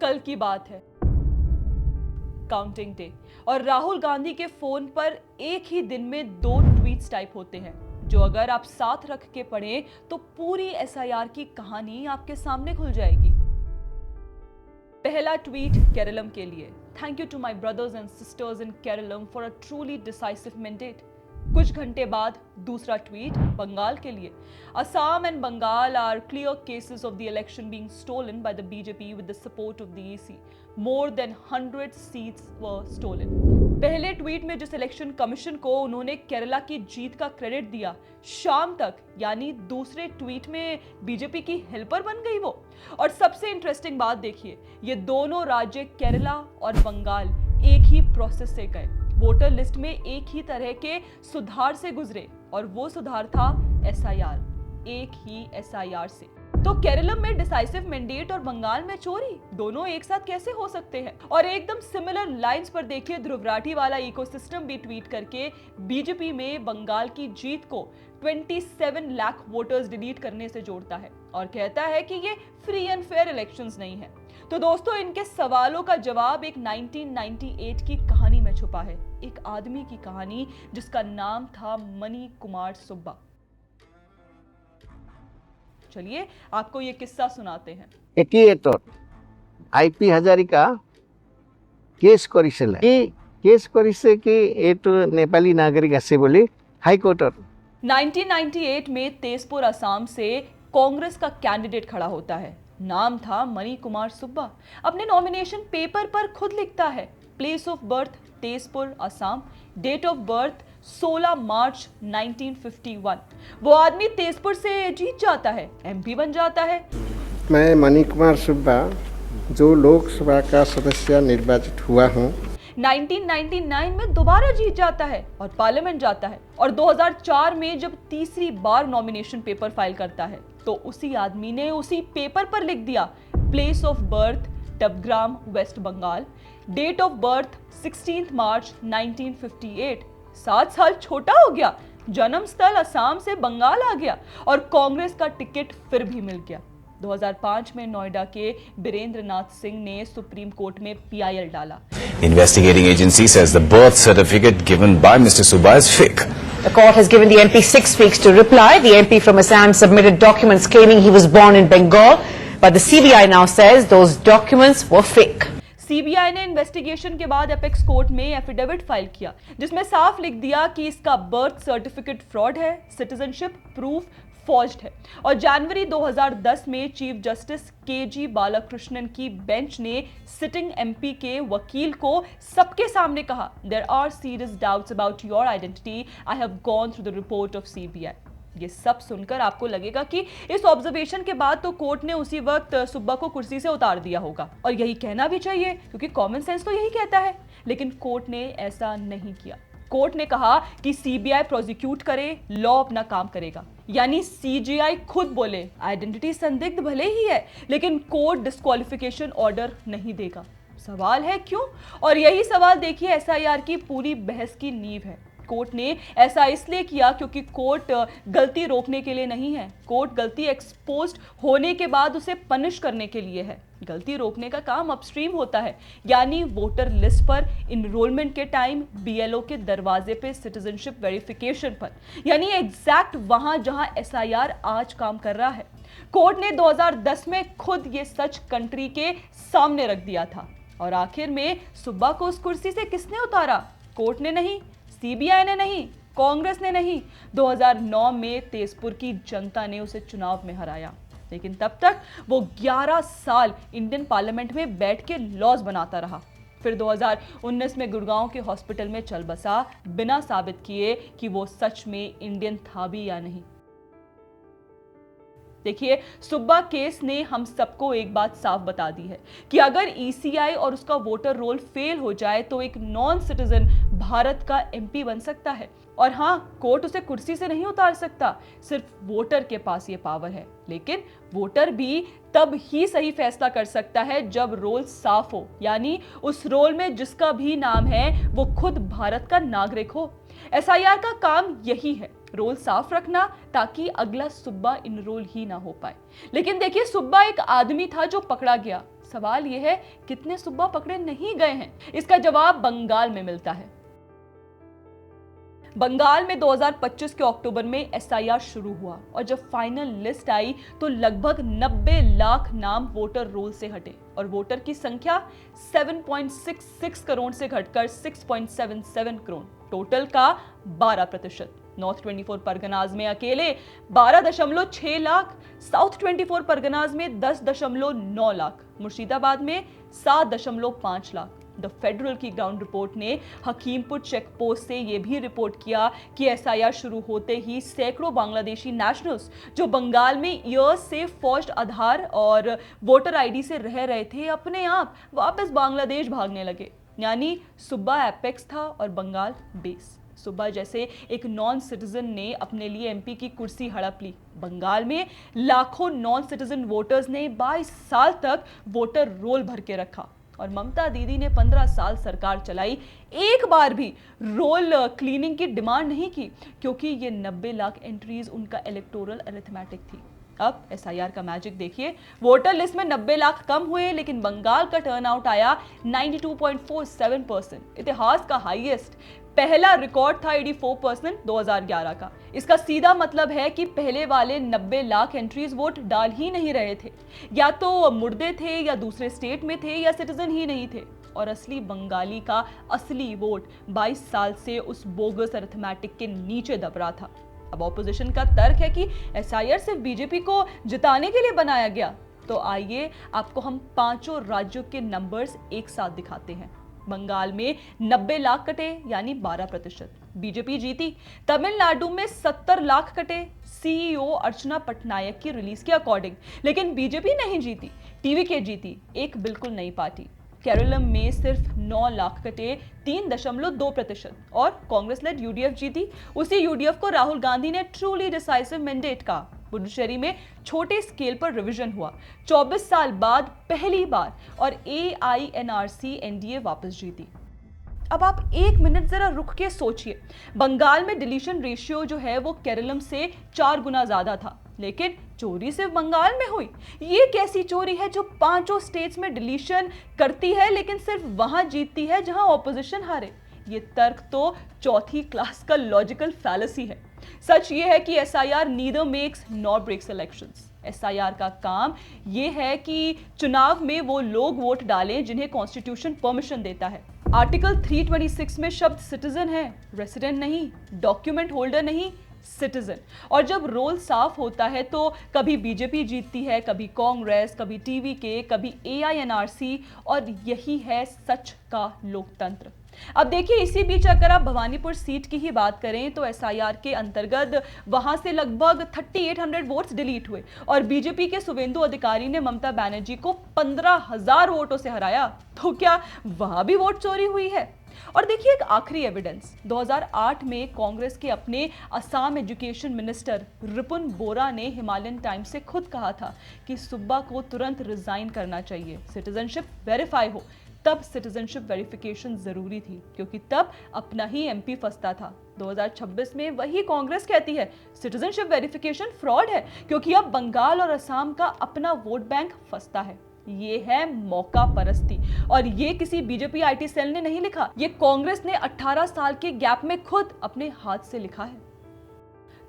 कल की बात है, काउंटिंग डे, और राहुल गांधी के फोन पर एक ही दिन में 2 ट्वीट्स टाइप होते हैं जो अगर आप साथ रख के पढ़ें तो पूरी एसआईआर की कहानी आपके सामने खुल जाएगी। पहला ट्वीट केरलम के लिए, thank you to my brothers and sisters in Keralam for a truly decisive mandate. कुछ घंटे बाद दूसरा ट्वीट बंगाल के लिए, Assam and Bengal are clear cases of the election being stolen by the BJP with the support of the EC. More than 100 seats were stolen. पहले tweet में जिस election commission को उन्होंने केरला की जीत का क्रेडिट दिया, शाम तक यानी दूसरे ट्वीट में बीजेपी की हेल्पर बन गई वो। और सबसे इंटरेस्टिंग बात देखिए, ये दोनों राज्य केरला और बंगाल एक ही प्रोसेस से गए, वोटर लिस्ट में एक ही तरह के सुधार से गुजरे, और वो सुधार था एसआईआर, एक ही एसआईआर से। तो केरलम में डिसाइसिव मैंडेट और बंगाल में चोरी, दोनों एक साथ कैसे हो सकते हैं? और एकदम सिमिलर लाइंस पर देखिए, ध्रुव राठी वाला इकोसिस्टम भी ट्वीट करके बीजेपी में बंगाल की जीत को 27 लाख वोटर्स डिलीट करने से जोड़ता है और कहता है कि ये फ्री एंड फेयर इलेक्शंस नहीं है। तो दोस्तों, इनके सवालों का जवाब एक 1998 की कहानी में छुपा है, एक आदमी की कहानी जिसका नाम था मनी कुमार सुब्बा। चलिए आपको ये किस्सा सुनाते हैं। 88 আইপি হাজারিকা কেস কৰিছিল। এই কেস কৰিছে কি এইটো নেপালী নাগৰিক আছে বুলি হাইকোৰ্টৰ। 1998 में तेजपुर असम से कांग्रेस का कैंडिडेट खड़ा होता है, नाम था मनी कुमार सुब्बा। अपने नॉमिनेशन पेपर पर खुद लिखता है place of birth Tezpur Assam, date of birth 16 March 1951। वो आदमी तेजपुर से जीत जाता है, एमपी बन जाता है। मैं मनी कुमार सुब्बा जो लोकसभा का सदस्य निर्वाचित हुआ हूँ, 1999 में दोबारा जीत जाता है और पार्लियामेंट जाता है। और 2004 में जब तीसरी बार नॉमिनेशन पेपर फाइल करता है तो उसी आदमी ने उसी पेपर पर लिख दिया place of birth Dubgram West Bengal, date of birth 16 March 1958। 7 साल छोटा हो गया, जन्म स्थल असम से बंगाल आ गया और कांग्रेस का टिकट फिर भी मिल गया। 2005 में नोएडा के बीरेंद्र नाथ सिंह ने सुप्रीम कोर्ट में पीआईएल डाला। Investigating agency says the birth certificate given by Mr. Subba is fake. The court has given the MP 6 weeks to reply. The MP from Assam submitted documents claiming he was born in Bengal, but the CBI now says those documents were fake. CBI ने investigation के बाद apex court में affidavit file किया जिसमें साफ लिख दिया कि इसका बर्थ सर्टिफिकेट फ्रॉड है, सिटीजनशिप प्रूफ फॉर्ज्ड है। और जनवरी 2010 में चीफ जस्टिस केजी बालाकृष्णन की बेंच ने सिटिंग एमपी के वकील को सबके सामने कहा, there are serious doubts about your identity, I have gone through the report of CBI. ये सब सुनकर आपको लगेगा कि इस ऑब्जर्वेशन के बाद तो कोर्ट ने उसी वक्त सुब्बा को कुर्सी से उतार दिया होगा, और यही कहना भी चाहिए क्योंकि कॉमन सेंस तो यही कहता है। लेकिन कोर्ट ने ऐसा नहीं किया। कोर्ट ने कहा कि सीबीआई प्रोसिक्यूट करे, लॉ अपना काम करेगा। यानी सीजीआई खुद बोले आइडेंटिटी संदिग्ध भले ही है लेकिन कोर्ट डिस्क्वालिफिकेशन ऑर्डर नहीं देगा। सवाल है क्यों? और यही सवाल देखिए एसआईआर की पूरी बहस की नींव है। कोर्ट ने ऐसा इसलिए किया क्योंकि कोर्ट गलती रोकने के लिए नहीं है, कोर्ट गलती एक्सपोज्ड होने के बाद उसे पनिश करने के लिए है। गलती रोकने का काम अपस्ट्रीम होता है, यानी वोटर लिस्ट पर, इनरोलमेंट के टाइम, बीएलओ के दरवाजे पे, सिटीजनशिप वेरिफिकेशन पर, यानी एग्जैक्ट वहां जहां एसआईआर आज काम कर रहा है। कोर्ट ने 2010 में खुद ये सच कंट्री के सामने रख दिया था। और आखिर में सुब्बा को उस कुर्सी से किसने उतारा? कोर्ट ने नहीं, सीबीआई ने नहीं, कांग्रेस ने नहीं। 2009 में तेजपुर की जनता ने उसे चुनाव में हराया, लेकिन तब तक वो 11 साल इंडियन पार्लियामेंट में बैठ के लॉज बनाता रहा। फिर 2019 में गुड़गांव के हॉस्पिटल में चल बसा, बिना साबित किए कि वो सच में इंडियन था भी या नहीं। देखिए, सुब्बा केस ने हम सबको एक बात साफ बता दी है कि अगर ईसीआई और उसका वोटर रोल फेल हो जाए तो एक नॉन सिटीजन भारत का एमपी बन सकता है। और हाँ, कोर्ट उसे कुर्सी से नहीं उतार सकता, सिर्फ वोटर के पास ये पावर है। लेकिन वोटर भी तब ही सही फैसला कर सकता है जब रोल साफ हो, यानी उस रोल में जिसका भी नाम है वो खुद भारत का नागरिक हो। एसआईआर का काम यही है, रोल साफ रखना ताकि अगला सुब्बा इनरोल ही ना हो पाए। लेकिन देखिए, सुब्बा एक आदमी था जो पकड़ा गया, सवाल यह है कितने सुब्बा पकड़े नहीं गए हैं? इसका जवाब बंगाल में मिलता है। बंगाल में 2025 के अक्टूबर में एसआईआर शुरू हुआ और जब फाइनल लिस्ट आई तो लगभग 90 लाख नाम वोटर रोल से हटे और वोटर की संख्या 7.66 करोड़ से घटकर 6.77 करोड़, टोटल का 12%। नॉर्थ 24 परगनाज में अकेले 12.6 लाख, साउथ 24 परगनाज में 10.9 लाख, मुर्शिदाबाद में 7.5 लाख। द फेडरल की ग्राउंड रिपोर्ट ने हकीमपुर चेक पोस्ट से यह भी रिपोर्ट किया कि एसआईआर शुरू होते ही सैकड़ों बांग्लादेशी नेशनल्स जो बंगाल में ईयर्स से फॉर्ज्ड आधार और वोटर आईडी से रह रहे थे, अपने आप वापस बांग्लादेश भागने लगे। यानी सुब्बा एपेक्स था और बंगाल बेस। सुब्बा जैसे एक नॉन सिटीजन ने अपने लिए एमपी की कुर्सी हड़प ली। बंगाल में लाखों नॉन सिटीजन वोटर्स ने 22 साल तक वोटर रोल भर के रखा और ममता दीदी ने 15 साल सरकार चलाई, एक बार भी रोल क्लीनिंग की डिमांड नहीं की, क्योंकि ये 90 लाख एंट्रीज उनका इलेक्टोरल अरिथमेटिक थी। अब एसआईआर का मैजिक देखिए, वोटर लिस्ट में 90 लाख कम हुए लेकिन बंगाल का टर्नआउट आया 92.47%, इतिहास का हाईएस्ट। पहला रिकॉर्ड था 84% 2011 का। इसका सीधा मतलब है कि पहले वाले 90 लाख एंट्रीज वोट डाल ही नहीं रहे थे, या तो मुर्दे थे या दूसरे स्टेट में थे या सिटीजन ही नहीं थे, और असली बंगाली का असली वोट 22 साल से उस बोगस अरिथमेटिक के नीचे दब रहा था। अब ऑपोजिशन का तर्क है कि एसआईआर सिर्फ बीजेपी को जिताने के लिए बनाया गया। तो आइए आपको हम पांचों राज्यों के नंबर्स एक साथ दिखाते हैं। बंगाल में 90 लाख कटे यानी 12%, बीजेपी जीती। तमिलनाडु में 70 लाख कटे सीईओ अर्चना पटनायक की रिलीज के अकॉर्डिंग, लेकिन बीजेपी नहीं जीती, टीवीके जीती, एक बिल्कुल नई पार्टी। केरलम में सिर्फ 9 लाख कटे 3.2% और कांग्रेस लेड यूडीएफ जीती। उसी यूडीएफ को राहुल गांधी ने ट्रूली डिसाइसिव मैंडेट कहा। पुडुचेरी में छोटे स्केल पर रिवीजन हुआ 24 साल बाद पहली बार, और एआईएनआरसी एनडीए वापस जीती। अब आप एक मिनट जरा रुक के सोचिए, बंगाल में डिलीशन रेशियो जो है वो केरलम से 4 गुना ज्यादा था, लेकिन चोरी सिर्फ बंगाल में हुई। ये कैसी चोरी है जो पांचों स्टेट्स में डिलीशन करती है लेकिन सिर्फ वहां जीतती है जहां ऑपोजिशन हारे? ये तर्क तो चौथी क्लास का लॉजिकल फैलेसी है। सच ये है कि SIR neither makes nor breaks elections. SIR का काम ये है कि चुनाव में वो लोग वोट डालें जिन्हें कॉन्स्टिट्यूशन परमिशन देता है। आर्टिकल 326 में शब्द सिटीजन है, रेसिडेंट नहीं, डॉक्यूमेंट होल्डर नहीं, सिटीजन। और जब रोल साफ होता है तो कभी बीजेपी जीतती है, कभी कांग्रेस, कभी टीवीके, कभी एआईएनआरसी, और यही है सच का लोकतंत्र। अब देखिए, इसी बीच अगर आप भवानीपुर सीट की ही बात करें तो एसआईआर के अंतर्गत वहां से लगभग 3800 वोट्स डिलीट हुए और बीजेपी के शुवेंदु अधिकारी ने ममता बनर्जी को 15,000 वोटों से हराया। तो क्या वहां भी वोट चोरी हुई है? और देखिए एक आखिरी एविडेंस, 2008 में कांग्रेस के अपने असम एजुकेशन मिनिस्टर रिपुन बोरा ने हिमालयन टाइम्स से खुद कहा था कि सुब्बा को तुरंत रिजाइन करना चाहिए, सिटीजनशिप वेरीफाई हो। तब सिटीजनशिप वेरिफिकेशन जरूरी थी क्योंकि तब अपना ही एमपी फंसता था। 2026 में वही कांग्रेस कहती है सिटीजनशिप वेरिफिकेशन फ्रॉड है क्योंकि अब बंगाल और असम का अपना वोट बैंक फंसता है। ये है मौका परस्ती, और ये किसी बीजेपी आईटी सेल ने नहीं लिखा, ये कांग्रेस ने 18 साल के गैप में खुद अपने हाथ से लिखा है।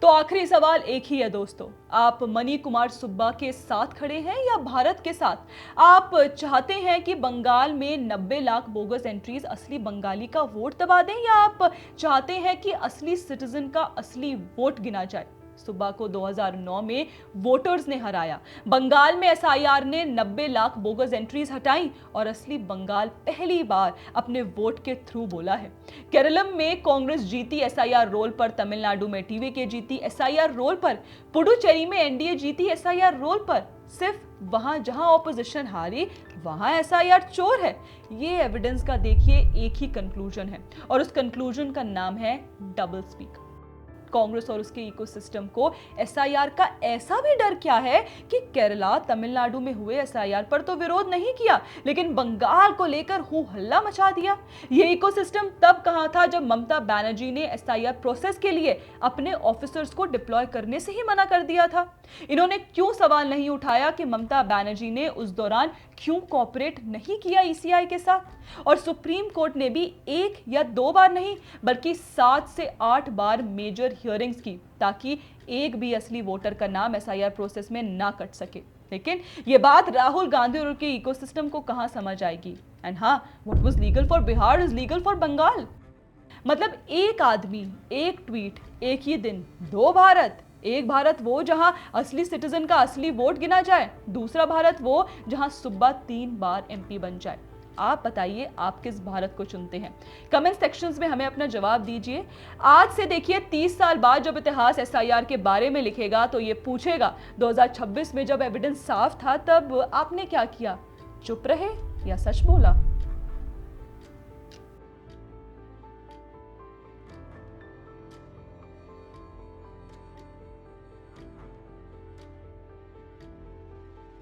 तो आखिरी सवाल एक ही है दोस्तों, आप मणि कुमार सुब्बा के साथ खड़े हैं या भारत के साथ? आप चाहते हैं कि बंगाल में 90 लाख बोगस एंट्रीज असली बंगाली का वोट दबा दें, या आप चाहते हैं कि असली सिटीजन का असली वोट गिना जाए? सुब्बा को 2009 में वोटर्स ने हराया, बंगाल में एसआईआर ने 90 लाख बोगस एंट्रीज हटाई और असली बंगाल पहली बार अपने वोट के थ्रू बोला है। केरलम में कांग्रेस जीती एसआईआर रोल पर, तमिलनाडु में टीवीके जीती एसआईआर रोल पर, पुडुचेरी में एनडीए जीती एसआईआर रोल पर। सिर्फ वहां जहां ऑपोजिशन हारी वहां एसआईआर चोर है। ये एविडेंस का देखिए एक ही कंक्लूजन है और उस कंक्लूजन का नाम है डबल स्पीक। कांग्रेस और उसके इकोसिस्टम को एसआईआर का ऐसा भी डर क्या है कि केरला, तमिलनाडु में हुए एसआईआर पर तो विरोध नहीं किया, लेकिन बंगाल को लेकर हू हल्ला मचा दिया। ये इकोसिस्टम तब कहां था जब ममता बनर्जी ने एसआईआर प्रोसेस के लिए अपने ऑफिसर्स को डिप्लॉय करने से ही मना कर दिया था। इन्होंने क्यों सवाल नहीं उठाया कि ममता बनर्जी ने उस दौरान क्यों कोऑपरेट नहीं किया ईसीआई के साथ? और सुप्रीम कोर्ट ने भी 1 या 2 बार नहीं बल्कि 7 से 8 बार मेजर हियरिंग्स की, ताकि एक भी असली वोटर का नाम एसआईआर प्रोसेस में ना कट सके। लेकिन ये बात राहुल गांधी और उनके इकोसिस्टम को कहां समझ आएगी? एंड हाँ, what was legal for Bihar is legal for Bengal. मतलब एक आदमी, एक ट्वीट, एक ही दिन, 2 भारत। एक भारत वो जहां असली सिटीजन का असली वोट गिना जाए, दूसरा भारत वो जहां सुब्बा 3 बार एमपी बन जाए। आप बताइए, आप किस भारत को चुनते हैं? कमेंट सेक्शंस में हमें अपना जवाब दीजिए। आज से देखिए 30 साल बाद जब इतिहास एसआईआर के बारे में लिखेगा तो ये पूछेगा 2026 में जब एविडेंस साफ था तब आपने क्या किया? चुप रहे या सच बोला?